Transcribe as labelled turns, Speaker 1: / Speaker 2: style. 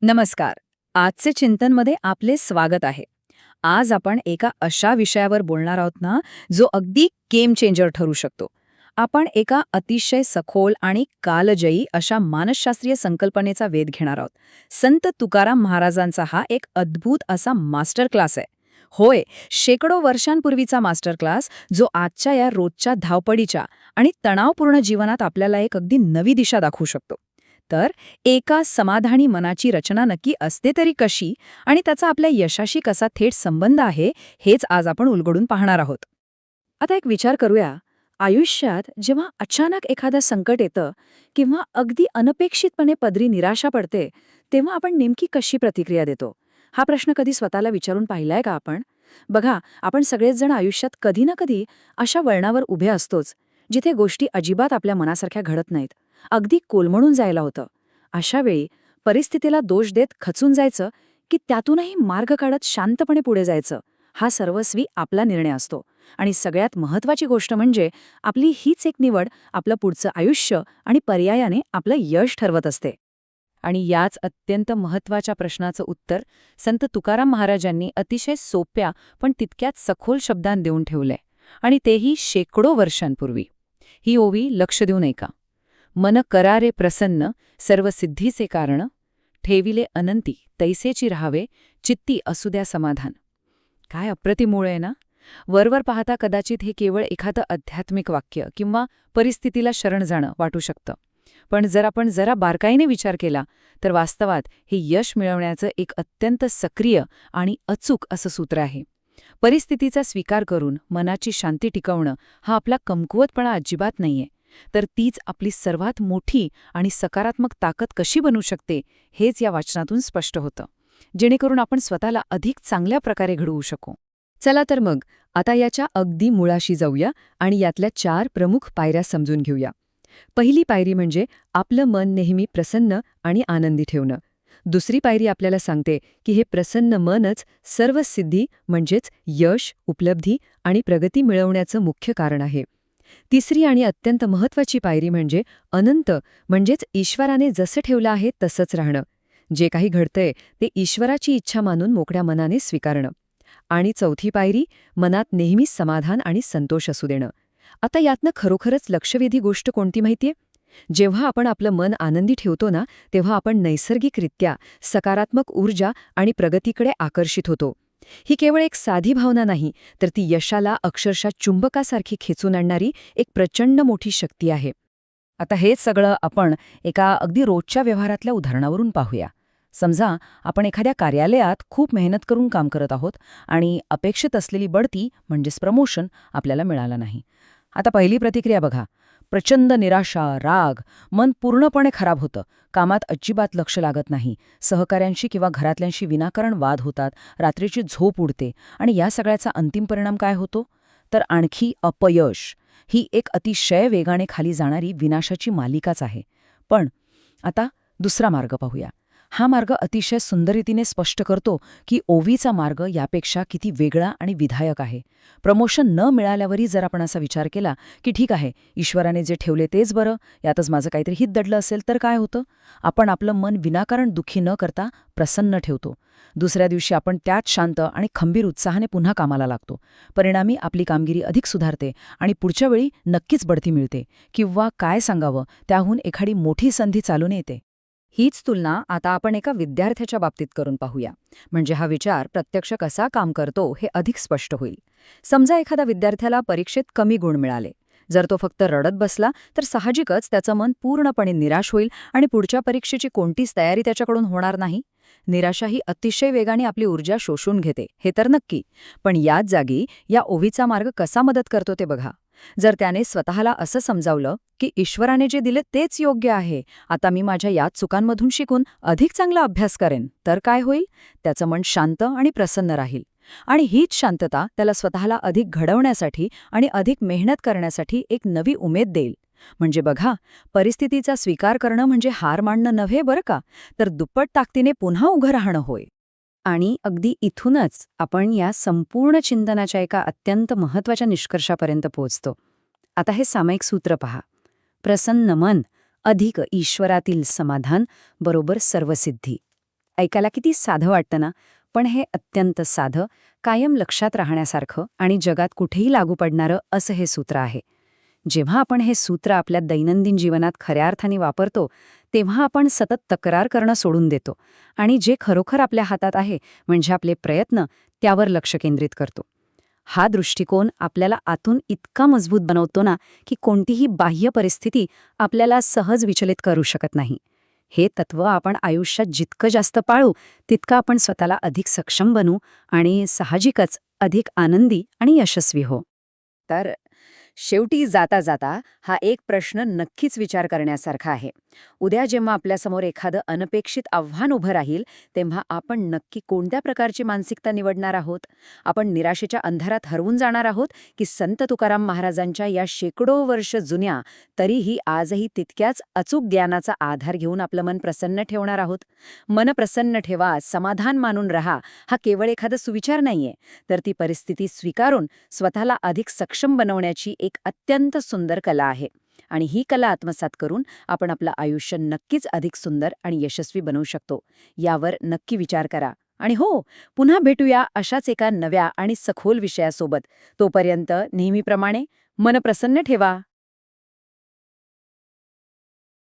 Speaker 1: नमस्कार. आजचे चिंतनमध्ये आपले स्वागत आहे. आज आपण एका अशा विषयावर बोलणार आहोत ना, जो अगदी गेम चेंजर ठरू शकतो. आपण एका अतिशय सखोल आणि कालजयी अशा मानसशास्त्रीय संकल्पनेचा वेध घेणार आहोत. संत तुकाराम महाराजांचा हा एक अद्भुत असा मास्टर क्लास आहे. होय, शेकडो वर्षांपूर्वीचा मास्टर क्लास, जो आजच्या या रोजच्या धावपळीच्या आणि तणावपूर्ण जीवनात आपल्याला एक अगदी नवी दिशा दाखवू शकतो. तर एका समाधानी मनाची रचना नक्की असते तरी कशी आणि त्याचा आपल्या यशाशी कसा थेट संबंध आहे, हेच आज आपण उलगडून पाहणार आहोत. आता एक विचार करूया. आयुष्यात जेव्हा अचानक एखादं संकट येतं किंवा अगदी अनपेक्षितपणे पदरी निराशा पडते, तेव्हा आपण नेमकी कशी प्रतिक्रिया देतो? हा प्रश्न कधी स्वतःला विचारून पाहिलाय का आपण? बघा, आपण सगळेच जण आयुष्यात कधी ना कधी अशा वळणावर उभे असतोच, जिथे गोष्टी अजिबात आपल्या मनासारख्या घडत नाहीत. अगदी कोलमडून जायला होतं. अशा वेळी परिस्थितीला दोष देत खचून जायचं की त्यातूनही मार्ग काढत शांतपणे पुढे जायचं, हा सर्वस्वी आपला निर्णय असतो. आणि सगळ्यात महत्त्वाची गोष्ट म्हणजे आपली हीच एक निवड आपलं पुढचं आयुष्य आणि पर्यायाने आपलं यश ठरवत असते. आणि याच अत्यंत महत्त्वाच्या प्रश्नाचं उत्तर संत तुकाराम महाराजांनी अतिशय सोप्या पण तितक्याच सखोल शब्दांत देऊन ठेवलंय. आणि तेही शेकडो वर्षांपूर्वी. ही ओवी लक्ष देऊन ऐका. मन करारे प्रसन्न सर्व सिद्धीचे कारण, ठेविले अनंती तैसेची राहावे, चित्ती असू द्या समाधान. काय अप्रतिम मूळ आहे ना. वरवर पाहता कदाचित हे केवळ एखादं आध्यात्मिक वाक्य किंवा परिस्थितीला शरण जाणं वाटू शकतं. पण जर आपण जरा बारकाईने विचार केला तर वास्तवात हे यश मिळवण्याचं एक अत्यंत सक्रिय आणि अचूक असं सूत्र आहे. परिस्थितीचा स्वीकार करून मनाची शांती टिकवणं हा आपला कमकुवतपणा अजिबात नाहीये, तर तीच आपली सर्वात मोठी आणि सकारात्मक ताकद कशी बनू शकते, हेच या वाचनातून स्पष्ट होतं, जेणेकरून आपण स्वतःला अधिक चांगल्या प्रकारे घडवू शकू. चला तर मग आता याच्या अगदी मुळाशी जाऊया आणि यातल्या 4 प्रमुख पायऱ्या समजून घेऊया. पहिली पायरी म्हणजे आपलं मन नेहमी प्रसन्न आणि आनंदी ठेवणं. दुसरी पायरी आपल्याला सांगते की हे प्रसन्न मनच सर्व सिद्धी म्हणजेच यश, उपलब्धी आणि प्रगती मिळवण्याचं मुख्य कारण आहे. तिसरी आणि अत्यंत महत्त्वाची पायरी म्हणजे अनंत, म्हणजेच ईश्वराने जसं ठेवलं आहे तसंच राहणं. जे काही घडतंय ते ईश्वराची इच्छा मानून मोकळ्या मनाने स्वीकारणं. आणि चौथी पायरी, मनात नेहमीच समाधान आणि संतोष असू देणं. आता यातनं खरोखरच लक्षवेधी गोष्ट कोणती माहितीये? जेव्हा आपण आपलं मन आनंदी ठेवतो ना, तेव्हा आपण नैसर्गिकरित्या सकारात्मक ऊर्जा आणि प्रगतीकडे आकर्षित होतो. ही केवळ एक साधी भावना नाही, तर ती यशाला अक्षरशः चुंबकासारखी खेचून आणणारी एक प्रचंड मोठी शक्ती आहे. आता हेच सगळं आपण एका अगदी रोजच्या व्यवहारातल्या उदाहरणावरून पाहूया. समजा आपण एखाद्या कार्यालयात खूप मेहनत करून काम करत आहोत आणि अपेक्षित असलेली बढती म्हणजेच प्रमोशन आपल्याला मिळालं नाही. आता पहिली प्रतिक्रिया बघा. प्रचंड निराशा, राग, मन पूर्णपणे खराब होतं, कामात अजिबात लक्ष लागत नाही, सहकाऱ्यांशी किंवा घरातल्यांशी विनाकारण वाद होतात, रात्रीची झोप उडते आणि या सगळ्याचा अंतिम परिणाम काय होतो? तर आणखी अपयश. ही एक अतिशय वेगाने खाली जाणारी विनाशाची मालिकाच आहे. पण आता दुसरा मार्ग पाहूया. हा मार्ग अतिशय सुंदर रीतीने स्पष्ट करतो की ओवीचा मार्ग यापेक्षा किती वेगळा आणि विधायक आहे. प्रमोशन न मिळाल्यावरही जर आपण असा विचार केला की ठीक आहे, ईश्वराने जे ठेवले तेच बरं, यातच माझं काहीतरी हित दडलं असेल, तर काय होतं? आपण आपलं मन विनाकारण दुःखी न करता प्रसन्न ठेवतो. दुसऱ्या दिवशी आपण त्यात शांत आणि खंबीर उत्साहाने पुन्हा कामाला लागतो. परिणामी आपली कामगिरी अधिक सुधारते आणि पुढच्या वेळी नक्कीच बढती मिळते, किंवा काय सांगावं, त्याहून एखादी मोठी संधी चालून येते. हीच तुलना आता आपण एका विद्यार्थ्याच्या बाबतीत करून पाहूया. म्हणजे हा विचार प्रत्यक्ष कसा काम करतो हे अधिक स्पष्ट होईल. समजा एखाद्या विद्यार्थ्याला परीक्षेत कमी गुण मिळाले. जर तो फक्त रडत बसला तर साहजिकच त्याचं मन पूर्णपणे निराश होईल आणि पुढच्या परीक्षेची कोणतीच तयारी त्याच्याकडून होणार नाही. निराशा ही अतिशय वेगाने आपली ऊर्जा शोषून घेते, हे तर नक्की. पण याच जागी या ओवीचा मार्ग कसा मदत करतो ते बघा. जर त्याने स्वतःला असं समजावलं की ईश्वराने जे दिले तेच योग्य आहे, आता मी माझ्या याच चुकांमधून शिकून अधिक चांगला अभ्यास करेन, तर काय होईल? त्याचं मन शांत आणि प्रसन्न राहील. आणि हीच शांतता त्याला स्वतःला अधिक घडवण्यासाठी आणि अधिक मेहनत करण्यासाठी एक नवी उमेद देईल. म्हणजे बघा, परिस्थितीचा स्वीकार करणं म्हणजे हार मानणं नव्हे बरं का, तर दुप्पट ताकदीने पुन्हा उभं राहणं होय. आणि अगदी इथूनच आपण या संपूर्ण चिंतनाच्या एका अत्यंत महत्त्वाच्या निष्कर्षापर्यंत पोहोचतो. आता हे सामायिक सूत्र पहा. प्रसन्न मन अधिक ईश्वरातील समाधान बरोबर सर्वसिद्धी. ऐकायला किती साधं वाटतं ना, पण हे अत्यंत साधं, कायम लक्षात राहण्यासारखं आणि जगात कुठेही लागू पडणारं असं हे सूत्र आहे. जेव्हा आपण हे सूत्र आपल्या दैनंदिन जीवनात खऱ्या अर्थाने वापरतो, तेव्हा आपण सतत तक्रार करणं सोडून देतो आणि जे खरोखर आपल्या हातात आहे, म्हणजे आपले प्रयत्न, त्यावर लक्ष केंद्रित करतो. हा दृष्टिकोन आपल्याला आतून इतका मजबूत बनवतो ना, की कोणतीही बाह्य परिस्थिती आपल्याला सहज विचलित करू शकत नाही. हे तत्त्व आपण आयुष्यात जितकं जास्त पाळू, तितकं आपण स्वतःला अधिक सक्षम बनू आणि साहजिकच अधिक आनंदी आणि यशस्वी हो. तर शेवटी जाता जाता हा एक प्रश्न नक्कीच विचार करण्यासारखा आहे. उद्या जेव्हा आपल्यासमोर एखादं अनपेक्षित आव्हान उभं राहील, तेव्हा आपण नक्की कोणत्या प्रकारची मानसिकता निवडणार आहोत? आपण निराशेच्या अंधारात हरवून जाणार आहोत, की संत तुकाराम महाराजांच्या या शेकडो वर्ष जुन्या, तरीही आजही तितक्याच अचूक ज्ञानाचा आधार घेऊन आपलं मन प्रसन्न ठेवणार आहोत? मन प्रसन्न ठेवा, समाधान मानून राहा, हा केवळ एखादा सुविचार नाहीये, तर ती परिस्थिती स्वीकारून स्वतःला अधिक सक्षम बनवण्याची एक अत्यंत सुंदर कला आहे. आणि ही कला आत्मसात करून आपण आपलं आयुष्य नक्कीच अधिक सुंदर आणि यशस्वी बनवू शकतो. यावर नक्की विचार करा. आणि हो, पुन्हा भेटूया अशाच एका नव्या आणि सखोल विषयासोबत. तोपर्यंत नेहमीप्रमाणे मन प्रसन्न ठेवा.